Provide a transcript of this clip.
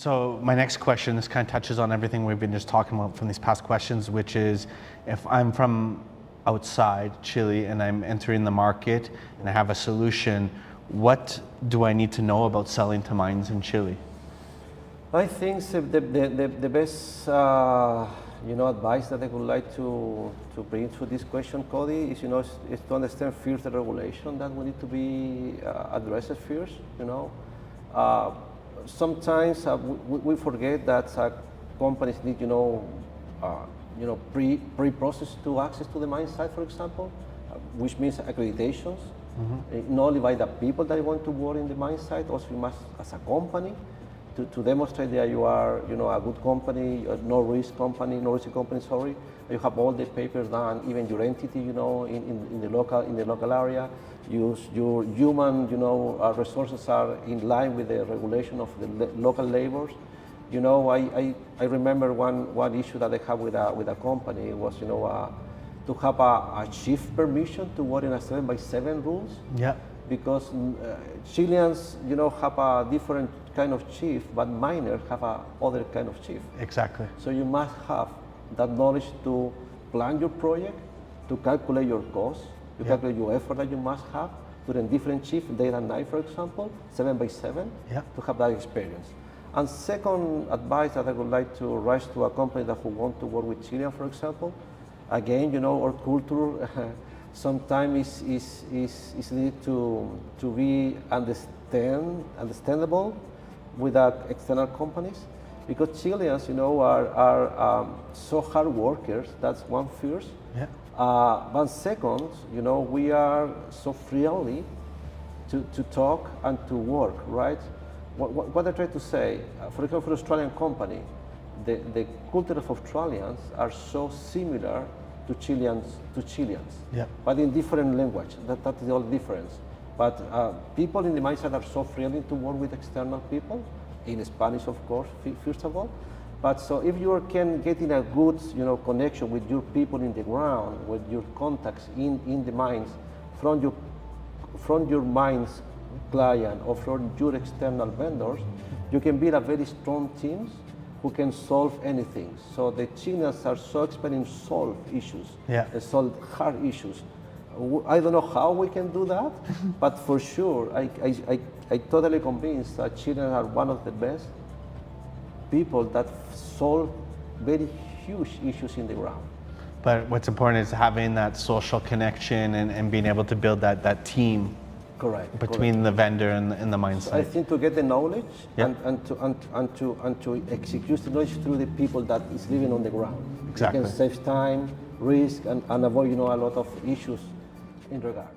So my next question, this kind of touches on everything we've been just talking about from these past questions, which is if I'm from outside Chile and I'm entering the market and I have a solution, what do I need to know about selling to mines in Chile? I think the best advice that I would like to bring to this question, Cody, is is to understand first the regulation that we need to be addressed first. Sometimes we forget that companies need pre-process to access to the mine site, for example, which means accreditations. Not only by the people that want to work in the mine site, also you must, as a company, to demonstrate that you are, a good company, no risk company, sorry. You have all the papers done, even your entity, in the local area. Your human, resources are in line with the regulation of the local labors. I remember one issue that I have with a company was, to have a chief permission to work in a 7x7 rules. Yeah. Because Chileans, have a different kind of chief, but miners have a other kind of chief. Exactly. So you must have that knowledge to plan your project, to calculate your costs, to calculate your effort that you must have during different shifts, day and night, for example, 7x7, to have that experience. And second advice that I would like to rush to a company that who want to work with Chilean, for example, again, our culture sometimes is needed to be understandable with external companies, because Chileans, are so hard workers. That's one first. Yeah. But second, we are so friendly to talk and to work, right? What I try to say, for example, for Australian company, the culture of Australians are so similar to Chileans, yeah, but in different language. That's the only difference. But people in the mine site are so friendly to work with external people, in Spanish, of course, first of all. But so if you can get in a good, connection with your people in the ground, with your contacts in the mines, from your mines client or from your external vendors, you can build a very strong teams who can solve anything. So the Chileans are so expert in solve issues, and solve hard issues. I don't know how we can do that, but for sure, I totally convinced that Chileans are one of the best people that solve very huge issues in the ground. But what's important is having that social connection and being able to build that team. Correct. Between the vendor and the mine site. I think to get the knowledge and to execute the knowledge through the people that is living on the ground. Exactly. You can save time, risk, and avoid a lot of issues in regard.